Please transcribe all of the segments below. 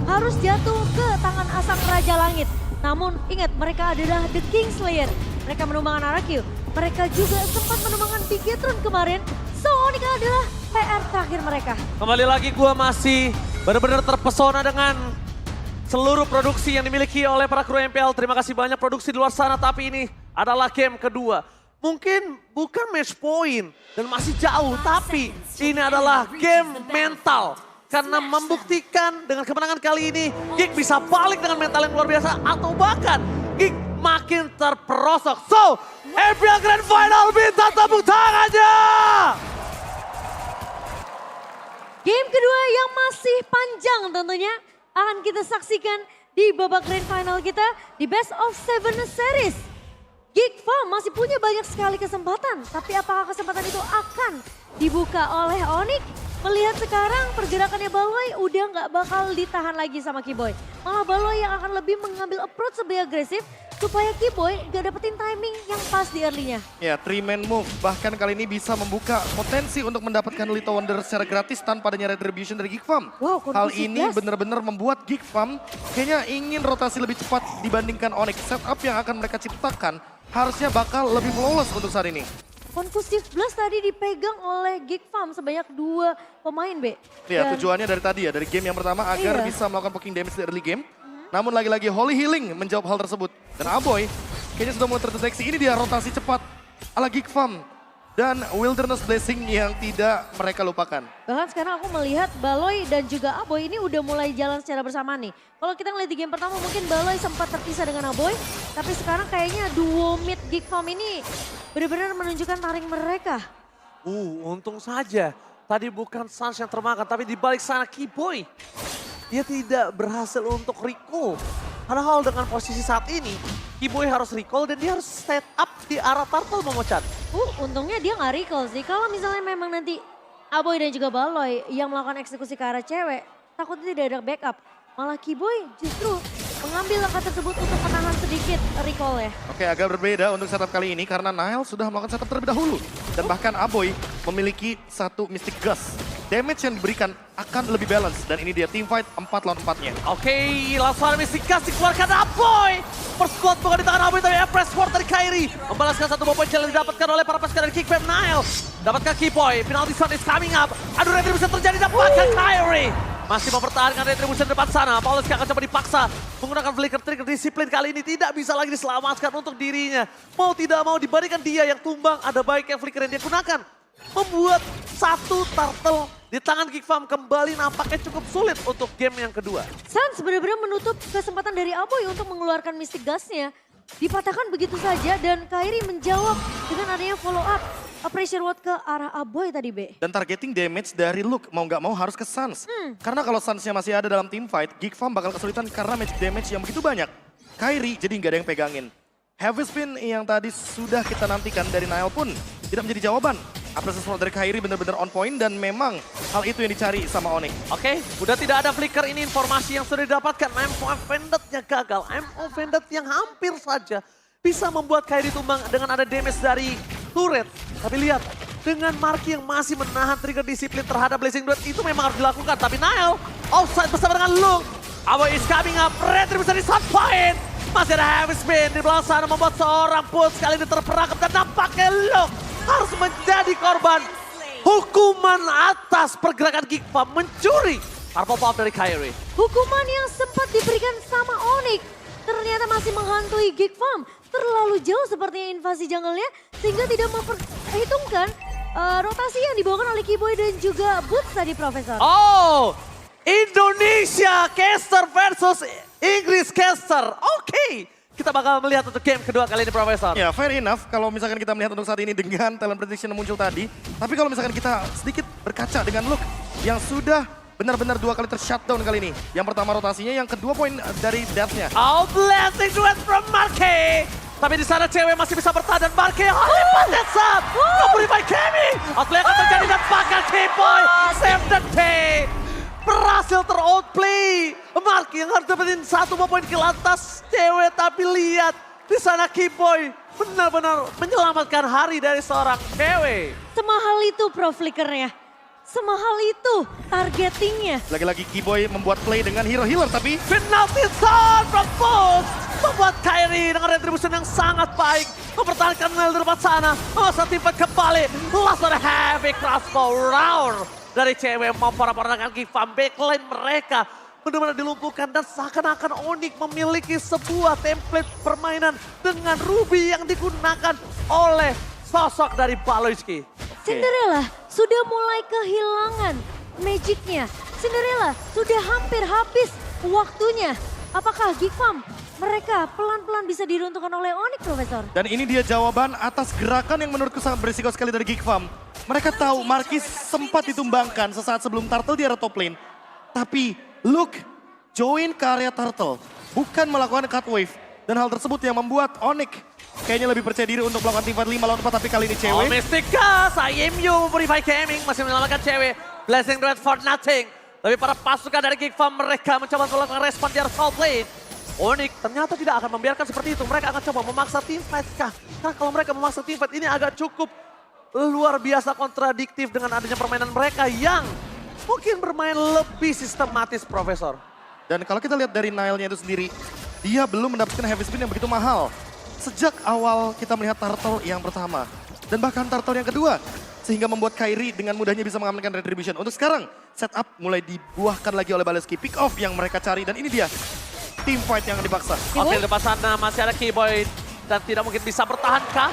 harus jatuh ke tangan Asang Raja Langit. Namun ingat mereka adalah The Kingslayer. Mereka menumbangkan Arakyu. Mereka juga sempat menumbangkan Bigetron kemarin. So Onyx adalah PR terakhir mereka. Kembali lagi gue masih benar-benar terpesona dengan seluruh produksi yang dimiliki oleh para kru MPL. Terima kasih banyak produksi di luar sana, tapi ini adalah game kedua. Mungkin bukan match point dan masih jauh, tapi ini adalah game mental. Karena membuktikan dengan kemenangan kali ini, Geek bisa balik dengan mental yang luar biasa atau bahkan Geek makin terperosok. So, MPL Grand Final minta tepuk tangannya! Game kedua yang masih panjang tentunya akan kita saksikan di babak Grand Final kita di Best of 7 Series. Geek Farm masih punya banyak sekali kesempatan, tapi apakah kesempatan itu akan dibuka oleh Onyx? Melihat sekarang pergerakannya Baloy udah nggak bakal ditahan lagi sama Kiboy. Malah Baloy yang akan lebih mengambil approach lebih agresif supaya Kiboy gak dapetin timing yang pas di early-nya. Ya, 3-man move bahkan kali ini bisa membuka potensi untuk mendapatkan Little Wonder secara gratis tanpa adanya retribution dari Geek Farm. Wow, Hal kondisi ini gas. benar-benar membuat Geek Farm kayaknya ingin rotasi lebih cepat dibandingkan Onyx. Setup yang akan mereka ciptakan harusnya bakal lebih flawless untuk saat ini. Conclusive Blast tadi dipegang oleh Geek Farm sebanyak 2 pemain, B. Ya, Dan tujuannya dari tadi ya, dari game yang pertama agar Iya. bisa melakukan poking damage di early game. Namun lagi-lagi Holy Healing menjawab hal tersebut. Dan Aboy kayaknya sudah mulai terdeteksi, ini dia rotasi cepat ala Geek Farm. Dan Wilderness Blessing yang tidak mereka lupakan. bahkan sekarang aku melihat Baloy dan juga Aboy ini udah mulai jalan secara bersamaan nih. Kalau kita ngeliat di game pertama mungkin Baloy sempat terpisah dengan Aboy. Tapi sekarang kayaknya duo mid Geek Farm ini benar-benar menunjukkan taring mereka. Untung saja. Tadi bukan Sans yang termakan, tapi di balik sana Kiboy. Dia tidak berhasil untuk recall. Padahal dengan posisi saat ini, Kiboy harus recall dan dia harus set up di arah Turtle memecat. Untungnya dia nggak recall sih. Kalau misalnya memang nanti Aboy dan juga Baloy yang melakukan eksekusi ke arah cewek, takutnya tidak ada backup. Malah Kiboy justru mengambil langkah tersebut untuk menahan sedikit recall ya. Oke, agak berbeda untuk setup kali ini karena Nile sudah melakukan setup terlebih dahulu. Dan bahkan Aboy memiliki satu Mystic Gust. Damage yang diberikan akan lebih balance. Dan ini dia team fight 4 lawan 4-nya. Oke, langsung ada Mystic Gust dikeluarkan Aboy. First squad bukan di tangan Aboy, tapi press forward dari Kairi. Membalaskan satu ball point yang didapatkan oleh para pasukan dari Kickback Nile. Dapatkan Kiboy, penalty shot is coming up. Aduh, retribution terjadi, dapatkan Kairi. Masih mempertahankan retribution depan sana. Paulus akan coba dipaksa menggunakan flicker trigger. Disiplin kali ini tidak bisa lagi diselamatkan untuk dirinya. Mau tidak mau dibandingkan dia yang tumbang, ada baiknya flicker yang dia gunakan. Membuat satu turtle di tangan Geek Farm kembali nampaknya cukup sulit untuk game yang kedua. Sans benar-benar menutup kesempatan dari Aboy untuk mengeluarkan Mystic Gust-nya. Dipatahkan begitu saja dan Kairi menjawab dengan adanya follow up pressure word ke arah Aboy tadi, B. Dan targeting damage dari Luke mau nggak mau harus ke Sans. Karena kalau Sans-nya masih ada dalam team fight, Geek Farm bakal kesulitan karena magic damage yang begitu banyak. Kairi jadi nggak ada yang pegangin. Heavy spin yang tadi sudah kita nantikan dari Nile pun tidak menjadi jawaban. Apresiasi support dari Kairi benar-benar on point dan memang hal itu yang dicari sama Onyx. Oke, udah tidak ada flicker, ini informasi yang sudah didapatkan. MO Vended-nya gagal, MO Vended yang hampir saja bisa membuat Kairi tumbang dengan ada damage dari turret. Tapi lihat, dengan Marky yang masih menahan trigger disiplin terhadap Blazing Duet itu memang harus dilakukan. Tapi Nile offside bersama dengan Luke. Aboy is coming up, retribution di side point. Masih ada heavy spin di belakang sana membuat seorang push kali ini terperangkap dan nampaknya Luke harus menjadi korban hukuman atas pergerakan Geek Farm mencuri purple pop dari Kairi. Hukuman yang sempat diberikan sama Onyx ternyata masih menghantui Geek Farm. Terlalu jauh sepertinya invasi jungle-nya sehingga tidak memperhitungkan rotasi yang dibawakan oleh Kiboy dan juga Boots tadi, Profesor. Oh, Indonesia caster versus Inggris caster. Oke, kita bakal melihat untuk game kedua kali ini, Profesor. Ya, fair enough kalau misalkan kita melihat untuk saat ini dengan talent prediction yang muncul tadi. Tapi kalau misalkan kita sedikit berkaca dengan Luke yang sudah benar-benar 2 kali ter-shutdown kali ini. Yang pertama rotasinya, yang kedua poin dari death-nya. Oh, blessing duet from Marque. Tapi di sana cewek masih bisa bertahan dan Marque lipat that sub. Kaburi by Kemi. Outplay akan terjadi dan bakal K-Boy save the day. Berhasil ter-outplay. Marque yang harus dapetin 1 poin kill atas cewek. Tapi lihat di sana K-Boy benar-benar menyelamatkan hari dari seorang cewek. Semahal itu Pro Flickernya. semahal itu targetingnya. Lagi-lagi Keyboy membuat play dengan hero healer tapi Penalty zone from Fox membuat Kairi dengan retribution yang sangat baik mempertahankan Nail di depan sana. Masa timpat kembali, last on heavy crossbow round dari cewek memporak-porandakan Gifam backline mereka. Benar-benar dilumpuhkan dan seakan-akan Onyx memiliki sebuah template permainan dengan Ruby yang digunakan oleh sosok dari Baloyski. Cinderella sudah mulai kehilangan magicnya. Cinderella sudah hampir habis waktunya. Apakah Gifam mereka pelan-pelan bisa diruntuhkan oleh Onyx, Profesor? dan ini dia jawaban atas gerakan yang menurutku sangat berisiko sekali dari Geek Farm. Mereka tahu Marquis sempat ditumbangkan sesaat sebelum Turtle di area top lane. Tapi Luke join ke area Turtle, bukan melakukan cut wave. Dan hal tersebut yang membuat Onyx kayaknya lebih percaya diri untuk melakukan teamfight 5 lawan 4, tapi kali ini Oh, cewek. Mystica, IMU, Purify Gaming masih menyelamatkan cewek. Blessing Red for nothing. Tapi para pasukan dari Geek Farm mereka mencoba melakukan respon di area top lane. Onyx ternyata tidak akan membiarkan seperti itu. Mereka akan coba memaksa teamfight kah? Karena kalau mereka memaksa teamfight ini agak cukup luar biasa kontradiktif dengan adanya permainan mereka yang mungkin bermain lebih sistematis, Profesor. Dan kalau kita lihat dari Nile-nya itu sendiri, dia belum mendapatkan heavy spin yang begitu mahal. Sejak awal kita melihat Turtle yang pertama, dan bahkan Turtle yang kedua. Sehingga membuat Kairi dengan mudahnya bisa mengamankan retribution. Untuk sekarang, setup mulai dibuahkan lagi oleh Baleski. Pick off yang mereka cari, dan ini dia. Team fight yang dipaksa. Oke, di depan sana masih ada Keyboy dan tidak mungkin bisa bertahankah?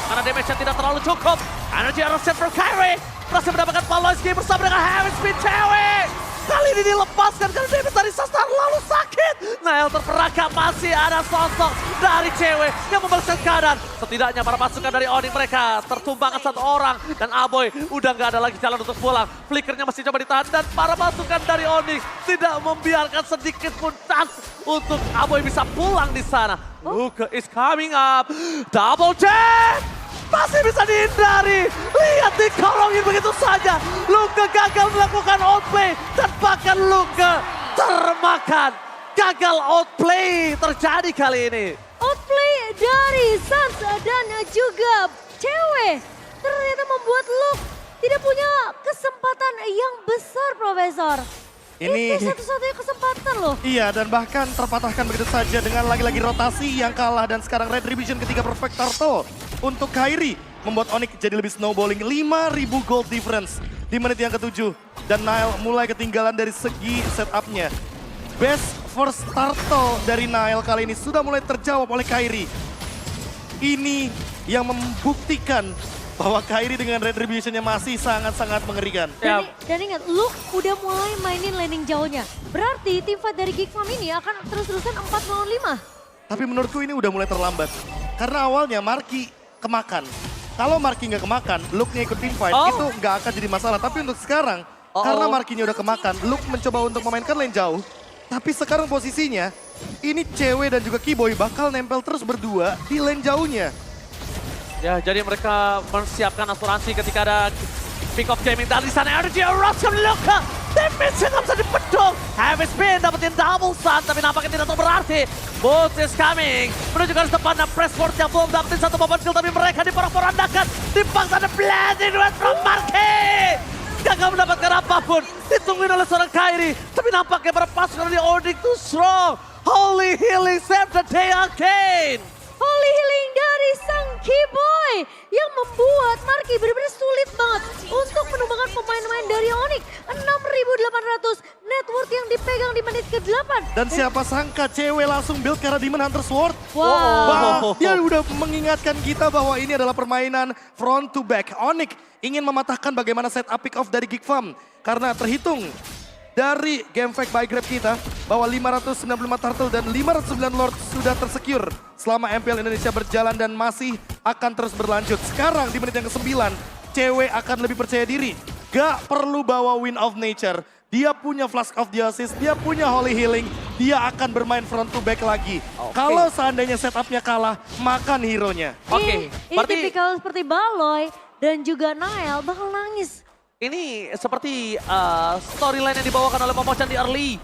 Karena damage-nya tidak terlalu cukup. Energy arrow set from Kairi. Berhasil mendapatkan Baloyski bersama dengan heavy spin cewek. Kali ini dilepaskan karena damage dari Sastar lalu sakit. Nail terperangkap, masih ada sosok dari cewek yang membalaskan keadaan. Setidaknya para pasukan dari Onyx mereka tertumbangkan satu orang. Dan Aboy udah nggak ada lagi jalan untuk pulang. Flickernya masih coba ditahan dan para pasukan dari Onyx tidak membiarkan sedikit pun chance untuk Aboy bisa pulang di sana. Luke is coming up. Double jab! Masih bisa dihindari. Lihat dikolongin begitu saja. Luke gagal melakukan outplay. Dan bahkan Luke termakan. Gagal outplay terjadi kali ini. Outplay dari Sans dan juga cewek ternyata membuat Luke tidak punya kesempatan yang besar, Profesor. Ini Itu satu-satunya kesempatan loh. iya, dan bahkan terpatahkan begitu saja dengan lagi-lagi rotasi yang kalah. Dan sekarang Retribution ketiga perfect Turtle untuk Kairi. Membuat Onyx jadi lebih snowballing, 5.000 gold difference di menit yang ke-7. Dan Nile mulai ketinggalan dari segi setupnya. Best first Turtle dari Nile kali ini sudah mulai terjawab oleh Kairi. Ini yang membuktikan bahwa Kairi dengan Retribution-nya masih sangat-sangat mengerikan. Dan ingat, Luke udah mulai mainin landing jauhnya. Berarti tim fight dari Geek Farm ini akan terus-terusan 4 lawan 5. Tapi menurutku ini udah mulai terlambat. Karena awalnya Marky kemakan. Kalau Marky nggak kemakan, Luke-nya ikut team fight, itu nggak akan jadi masalah. Tapi untuk sekarang, karena Marky-nya udah kemakan, Luke mencoba untuk memainkan lane jauh. Tapi sekarang posisinya, ini cewek dan juga Keyboy bakal nempel terus berdua di lane jauhnya. Ya, jadi mereka menyiapkan asuransi ketika ada pick off gaming dari sana. Energy Eruption Luka. Damage-nya nggak bisa dipedul. Heavy spin dapetin double stun, tapi nampaknya tidak berarti. Boots is coming. Menuju ke depan, press forward yang belum dapetin satu momen kill, tapi mereka diporak-porandakan. Dipaksa ada blazing red from Marquis. Gagal mendapatkan apapun. Ditungguin oleh seorang Kairi. Tapi nampaknya para pasukan di Onyx too strong. Holy healing save the day again. Holy healing dari sang Keyboy yang membuat Marquis benar-benar sulit banget untuk menumbangkan pemain-pemain dari Onyx. 6.800 net worth yang dipegang di menit ke-8. Dan siapa sangka cewek langsung build karena Demon Hunter Sword. Wow. Dia udah mengingatkan kita bahwa ini adalah permainan front to back. Onyx ingin mematahkan bagaimana setup pick off dari Geek Farm. Karena terhitung dari game fact by Grab kita bahwa 595 Turtle dan 509 Lord sudah tersecure selama MPL Indonesia berjalan dan masih akan terus berlanjut. Sekarang di menit yang ke-9, cewek akan lebih percaya diri. Gak perlu bawa Wind of Nature. Dia punya Flask of Geosis, dia punya Holy Healing. Dia akan bermain front to back lagi. Kalau seandainya setupnya kalah, makan hero-nya. Oke, Ini tipikal seperti Baloy dan juga Nael bakal nangis. Ini seperti storyline yang dibawakan oleh Momochan di early.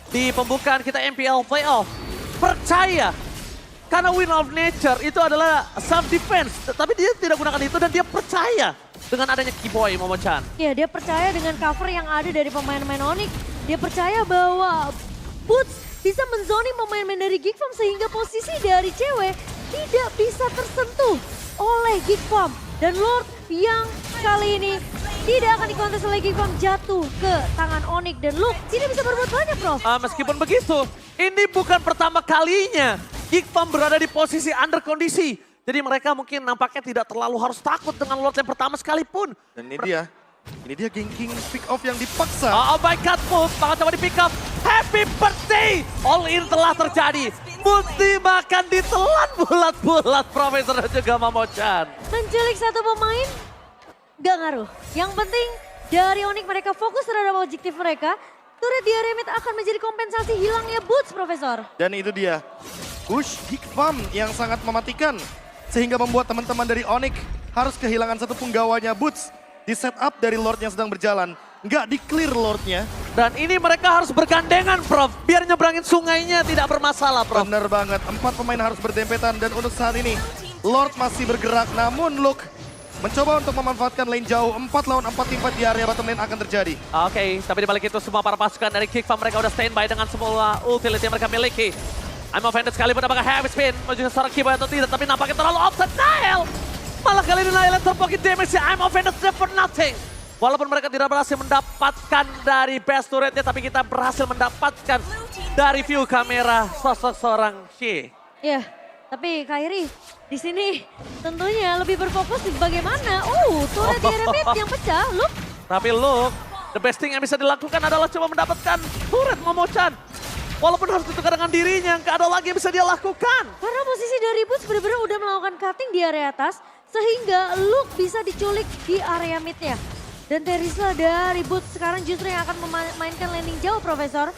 Di pembukaan kita MPL Playoff. Percaya. Karena Wind of Nature itu adalah self defense. Tapi dia tidak gunakan itu dan dia percaya. dengan adanya Keyboy Momo-chan. Ya, dia percaya dengan cover yang ada dari pemain-pemain Onyx. Dia percaya bahwa Boots bisa menzoning pemain-pemain dari Geek Farm sehingga posisi dari cewek tidak bisa tersentuh oleh Geek Farm. Dan Lord yang kali ini tidak akan dikontes oleh Geek Farm jatuh ke tangan Onyx. Dan Luke tidak bisa berbuat banyak, Prof. Meskipun begitu, ini bukan pertama kalinya Geek Farm berada di posisi under kondisi. Jadi mereka mungkin nampaknya tidak terlalu harus takut dengan Lord yang pertama sekalipun. Dan ini dia ganking pick off yang dipaksa. Oh my god, Move bakal coba di pick up. Happy birthday! All in telah terjadi. Multi makan ditelan bulat-bulat Profesor dan juga Momo-chan. Menculik satu pemain, gak ngaruh. Yang penting dari Onyx mereka fokus terhadap objektif mereka. Turret di area mid akan menjadi kompensasi hilangnya Boots, Profesor. Dan itu dia, push Geek Farm yang sangat mematikan. Sehingga membuat teman-teman dari Onyx harus kehilangan satu penggawanya Boots. Di setup dari Lord yang sedang berjalan. Nggak di-clear Lordnya. Dan ini mereka harus bergandengan, Prof. Biar nyebrangin sungainya tidak bermasalah, Prof. Bener banget, 4 pemain harus berdempetan. Dan untuk saat ini, Lord masih bergerak. Namun Luke mencoba untuk memanfaatkan lane jauh. 4 lawan 4 teamfight di area bottom lane akan terjadi. Oke, tapi dibalik itu semua para pasukan dari Geek Farm mereka udah standby dengan semua utility yang mereka miliki. I'm offended sekalipun apakah heavy spin menuju seorang Keyboy atau tidak. Tapi nampaknya terlalu offset Nile. Malah kali ini Nile yang terpocket damage-nya. I'm offended for nothing. Walaupun mereka tidak berhasil mendapatkan dari best turretnya, tapi kita berhasil mendapatkan dari view kamera sosok seorang Xie. Ya, tapi Kairi di sini tentunya lebih berfokus di bagaimana. Turret di area mid yang pecah, Luke. Tapi look, the best thing yang bisa dilakukan adalah coba mendapatkan turret Momo-chan. Walaupun harus ditukar dengan dirinya, nggak ada lagi yang bisa dia lakukan. Karena posisi dari Boots benar-benar udah melakukan cutting di area atas, sehingga Luke bisa diculik di area midnya. Dan Terisla dari Boots sekarang justru yang akan memainkan landing jauh, Profesor.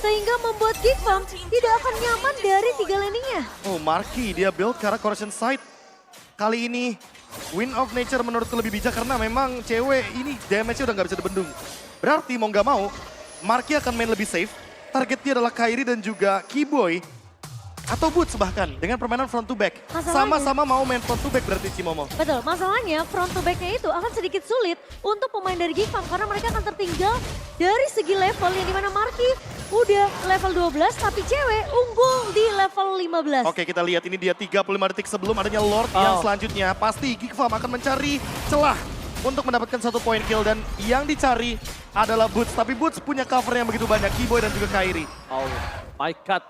Sehingga membuat Geek Farm tidak akan nyaman dari 3 landingnya. Oh, Marky dia build ke arah correction side. Kali ini Wind of Nature menurutku lebih bijak karena memang cewek ini damage-nya udah nggak bisa dibendung. Berarti mau nggak mau, Marky akan main lebih safe. Targetnya adalah Kairi dan juga Keyboy. Atau Boots bahkan dengan permainan front to back. Sama-sama mau main front to back berarti Cimomo. Betul, masalahnya front to back-nya itu akan sedikit sulit untuk pemain dari Geek Farm karena mereka akan tertinggal dari segi level yang dimana Marky udah level 12 tapi cewek unggul di level 15. Oke, kita lihat ini dia 35 detik sebelum adanya Lord yang selanjutnya. Pasti Geek Farm akan mencari celah untuk mendapatkan 1 point kill dan yang dicari adalah Boots. Tapi Boots punya cover yang begitu banyak, Keyboy dan juga Kairi. Oh my god.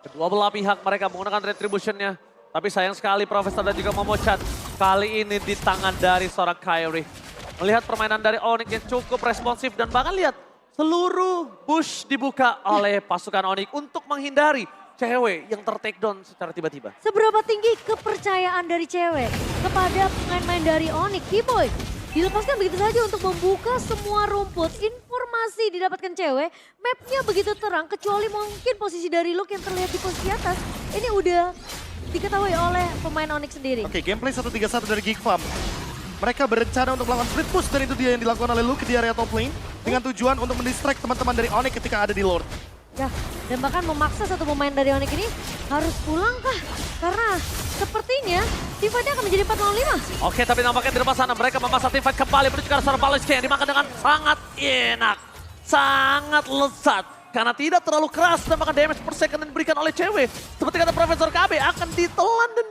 Kedua belah pihak mereka menggunakan retribution-nya. Tapi sayang sekali Profesor dan juga Momo-chan kali ini di tangan dari seorang Kairi. Melihat permainan dari Onyx yang cukup responsif dan bahkan lihat seluruh bush dibuka oleh pasukan Onyx untuk menghindari cewek yang ter-takedown secara tiba-tiba. Seberapa tinggi kepercayaan dari cewek kepada pemain-pemain dari Onyx, Keyboy? Dilepaskan begitu saja untuk membuka semua rumput. Informasi didapatkan cewek, mapnya begitu terang kecuali mungkin posisi dari Luke yang terlihat di posisi atas. Ini udah diketahui oleh pemain Onyx sendiri. Oke, gameplay 1-3-1 dari Geek Farm. Mereka berencana untuk melakukan split push dan itu dia yang dilakukan oleh Luke di area top lane. Dengan tujuan untuk mendistract teman-teman dari Onyx ketika ada di Lord. Ya, dan bahkan memaksa satu pemain dari Onyx ini harus pulang kah? Karena sepertinya teamfight-nya akan menjadi 4 lawan 5. Oke, tapi nampaknya di depan sana mereka memaksa teamfight kembali menuju ke arah seorang Baluchki yang dimakan dengan sangat enak. Sangat lezat. Karena tidak terlalu keras dan bahkan damage per second yang diberikan oleh cewek. Seperti kata Profesor KB akan ditelan dan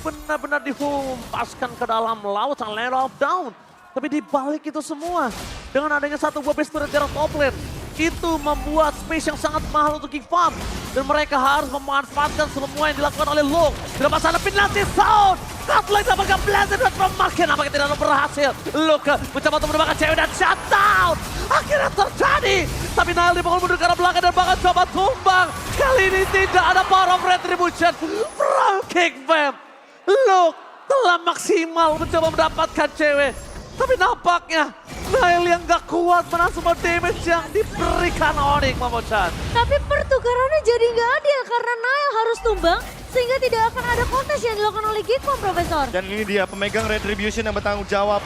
benar-benar dihempaskan ke dalam lautan Land of Down. Tapi di balik itu semua, dengan adanya satu buah base turret di arah top lane, itu membuat space yang sangat mahal untuk Geek Farm. Dan mereka harus memanfaatkan semua yang dilakukan oleh Luke. Di depan sana penalty sound. Godlike apakah blazing dan pemakai nampaknya tidak berhasil. Luke mencoba untuk mendapatkan cewek dan shutdown. Akhirnya terjadi. Tapi Nile dipukul mundur ke arah belakang dan bahkan coba tumbang. Kali ini tidak ada power of retribution from Geek Farm. Luke telah maksimal mencoba mendapatkan cewek. Tapi nampaknya Nile yang gak kuat menahan semua damage yang diberikan Onyx, Momo-chan. Tapi pertukarannya jadi nggak adil karena Nile harus tumbang sehingga tidak akan ada kontes yang dilakukan oleh Geek Farm, Profesor. Dan ini dia pemegang retribution yang bertanggung jawab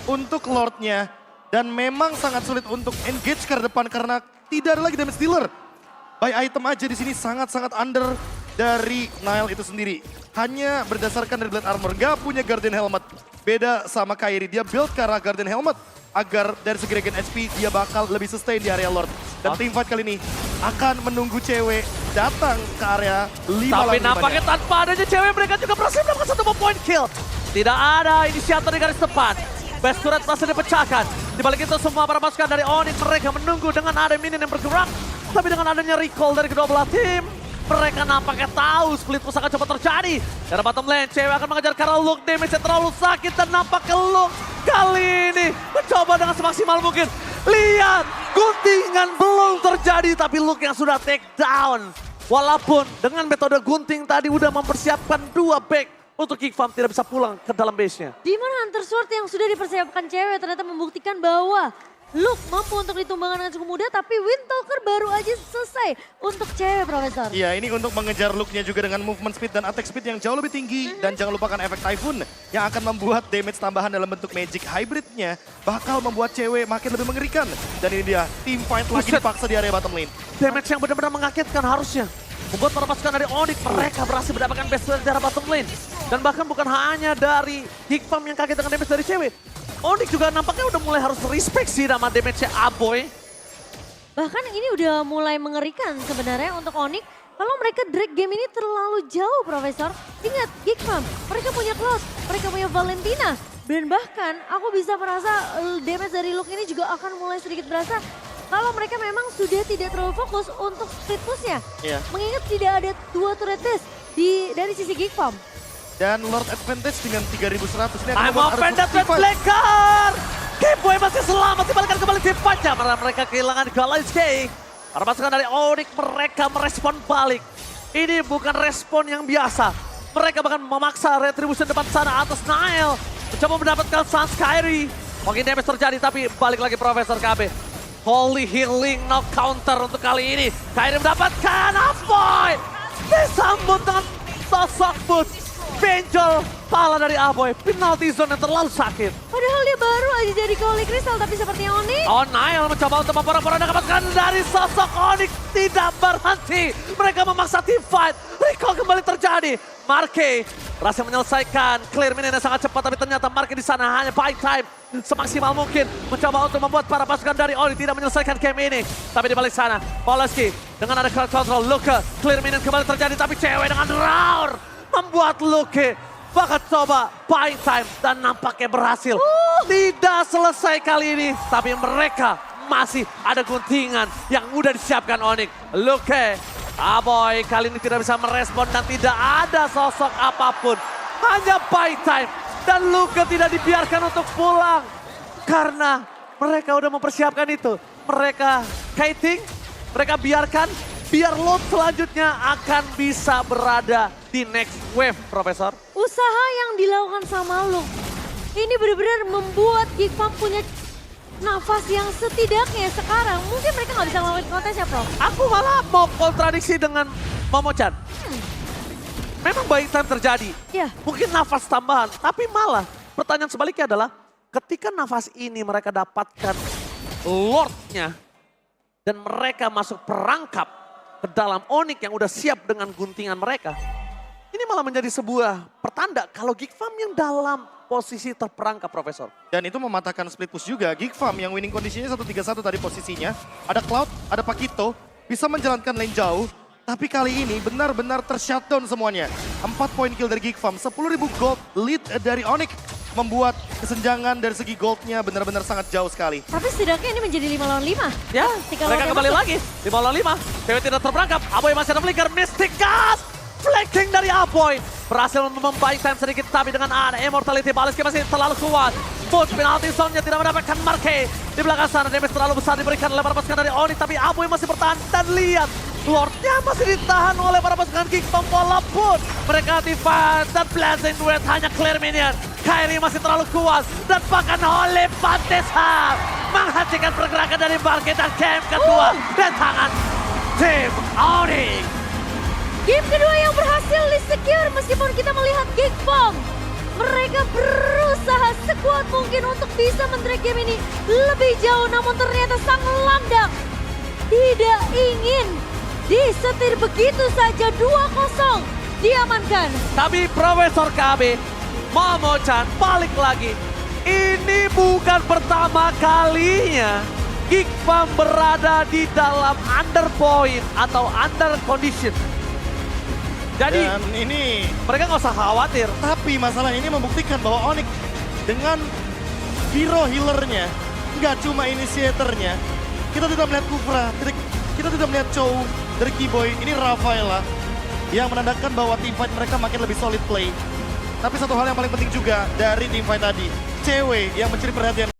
untuk Lordnya. Dan memang sangat sulit untuk engage ke depan karena tidak ada lagi damage dealer. By item aja di sini sangat-sangat under dari Nile itu sendiri. Hanya berdasarkan dari Blade Armor, gak punya Guardian Helmet. Beda sama Kairi, dia build ke arah Guardian Helmet. Agar dari segi regen HP dia bakal lebih sustain di area Lord. Dan teamfight kali ini akan menunggu cewek datang ke area 5 Tapi nampaknya tanpa adanya cewek mereka juga berhasil mendapatkan 1 point kill. Tidak ada inisiator di garis depan. Best turret masih dipecahkan. Di balik itu semua para pasukan dari Onyx mereka menunggu dengan ada minion yang bergerak. Tapi dengan adanya recall dari kedua belah tim, mereka nampaknya tahu split push akan cepat terjadi. Karena bottom lane, cewek akan mengejar karena Luke damage terlalu sakit dan nampaknya Luke kali ini mencoba dengan semaksimal mungkin. Lihat, guntingan belum terjadi tapi Luke yang sudah take down. Walaupun dengan metode gunting tadi udah mempersiapkan 2 back untuk Geek Farm tidak bisa pulang ke dalam base-nya. Demon Hunter Sword yang sudah dipersiapkan cewek ternyata membuktikan bahwa Luke mampu untuk ditumbangkan dengan cukup mudah, tapi Windtalker baru aja selesai untuk cewek, Profesor. Iya, ini untuk mengejar Luke-nya juga dengan movement speed dan attack speed yang jauh lebih tinggi. Dan jangan lupakan efek Typhoon yang akan membuat damage tambahan dalam bentuk magic hybridnya bakal membuat cewek makin lebih mengerikan. Dan ini dia, team fight lagi dipaksa di area bottom lane. Damage yang benar-benar mengagetkan harusnya. Membuat para pasukan dari Onyx mereka berhasil mendapatkan best dari arah bottom lane. Dan bahkan bukan hanya dari Geek Farm yang kaget dengan damage dari cewek. Onyx juga nampaknya udah mulai harus respect sih nama damage-nya Aboy. Bahkan ini udah mulai mengerikan sebenarnya untuk Onyx. Kalau mereka drag game ini terlalu jauh, Profesor. Ingat, Geek Farm, mereka punya Cloud, mereka punya Valentina. Dan bahkan aku bisa merasa damage dari Luke ini juga akan mulai sedikit berasa. Kalau mereka memang sudah tidak terlalu fokus untuk split push-nya. Iya. Mengingat tidak ada 2 turret test dari sisi Geek Farm. Dan Lord Advantage dengan 3100 ini akan I'm membuat offended team with fight. Blacker. Game masih selamat, dibalikan kembali tim paca. Karena mereka kehilangan Galaxy. Para pasukan dari Onyx mereka merespon balik. Ini bukan respon yang biasa. Mereka bahkan memaksa retribution depan sana atas Nile. Mencoba mendapatkan Sans Kyrie. Mungkin damage terjadi tapi balik lagi Profesor KB. Holy healing knock counter untuk kali ini. Kyrie mendapatkan Aboy. Disambut dengan sosok boots. Benjol pala dari Aboy. Penalty zone yang terlalu sakit. Padahal dia baru aja jadi Holy Crystal, tapi sepertinya Onyx. Oh, Nile mencoba untuk memporak-porak dapatkan dari sosok Onyx. Tidak berhenti. Mereka memaksa team fight. Recall kembali terjadi. Marque berhasil menyelesaikan clear minion yang sangat cepat. Tapi ternyata Marque di sana hanya buy time. Semaksimal mungkin. Mencoba untuk membuat para pasukan dari Onyx tidak menyelesaikan game ini. Tapi di balik sana, Poloski dengan ada crowd control. Luke, clear minion kembali terjadi. Tapi cewek dengan roar membuat Luke bakal coba buying time dan nampaknya berhasil. Tidak selesai kali ini, tapi mereka masih ada guntingan yang udah disiapkan Onyx. Luke, Aboy kali ini tidak bisa merespon dan tidak ada sosok apapun. Hanya buying time dan Luke tidak dibiarkan untuk pulang. Karena mereka udah mempersiapkan itu. Mereka kiting, mereka biarkan biar load selanjutnya akan bisa berada di next wave, Profesor. Usaha yang dilakukan sama Luke ini benar-benar membuat Geek Farm punya nafas yang setidaknya sekarang mungkin mereka nggak bisa ngelakuin kontes ya, Prof. Aku malah mau kontradiksi dengan Momo-chan. Memang buying time terjadi. Ya. Mungkin nafas tambahan, tapi malah pertanyaan sebaliknya adalah ketika nafas ini mereka dapatkan Lord-nya dan mereka masuk perangkap ke dalam Onyx yang udah siap dengan guntingan mereka. Ini malah menjadi sebuah pertanda kalau Geek Farm yang dalam posisi terperangkap, Profesor. Dan itu mematahkan split push juga. Geek Farm yang winning kondisinya 1-3-1 tadi posisinya. Ada Cloud, ada Pakito, bisa menjalankan lane jauh. Tapi kali ini benar-benar tershutdown semuanya. 4 poin kill dari Geek Farm, 10.000 gold lead dari Onyx. Membuat kesenjangan dari segi goldnya benar-benar sangat jauh sekali. Tapi setidaknya ini menjadi 5 lawan 5. Ya, Ketika mereka lawannya kembali masuk. lagi. 5 lawan 5, cewek tidak terperangkap. Aboy masih ada flicker, Mystic Gas. Flanking dari Aboy. Berhasil membaik time sedikit, tapi dengan ada Immortality. Baliski masih terlalu kuat. Push penalty zone-nya tidak mendapatkan Marque. Di belakang sana, damage terlalu besar diberikan oleh para pasukan dari Onyx. Tapi Aboy masih bertahan dan lihat. Lord-nya masih ditahan oleh para pasukan Geek Farm walaupun mereka defend dan Blazing Duet hanya clear minion. Kyrie masih terlalu kuat dan bahkan oleh Pantesa menghentikan pergerakan dari Marque dan game kedua dan tangan tim Onyx. Game kedua yang berhasil di-secure meskipun kita melihat Geek Farm. Mereka berusaha sekuat mungkin untuk bisa men-drag game ini lebih jauh. Namun ternyata sang landak tidak ingin disetir begitu saja. 2-0 diamankan. Tapi Profesor KB, Momo-chan balik lagi. Ini bukan pertama kalinya Geek Farm berada di dalam under point atau under condition. Jadi Dan ini, mereka nggak usah khawatir. tapi masalah ini membuktikan bahwa Onyx dengan hero healernya, nggak cuma initiatornya. Kita tidak melihat Kufra, kita tidak melihat Chow dari Keyboy. Ini Rafaela yang menandakan bahwa teamfight mereka makin lebih solid play. Tapi satu hal yang paling penting juga dari teamfight tadi, cewek yang mencuri perhatian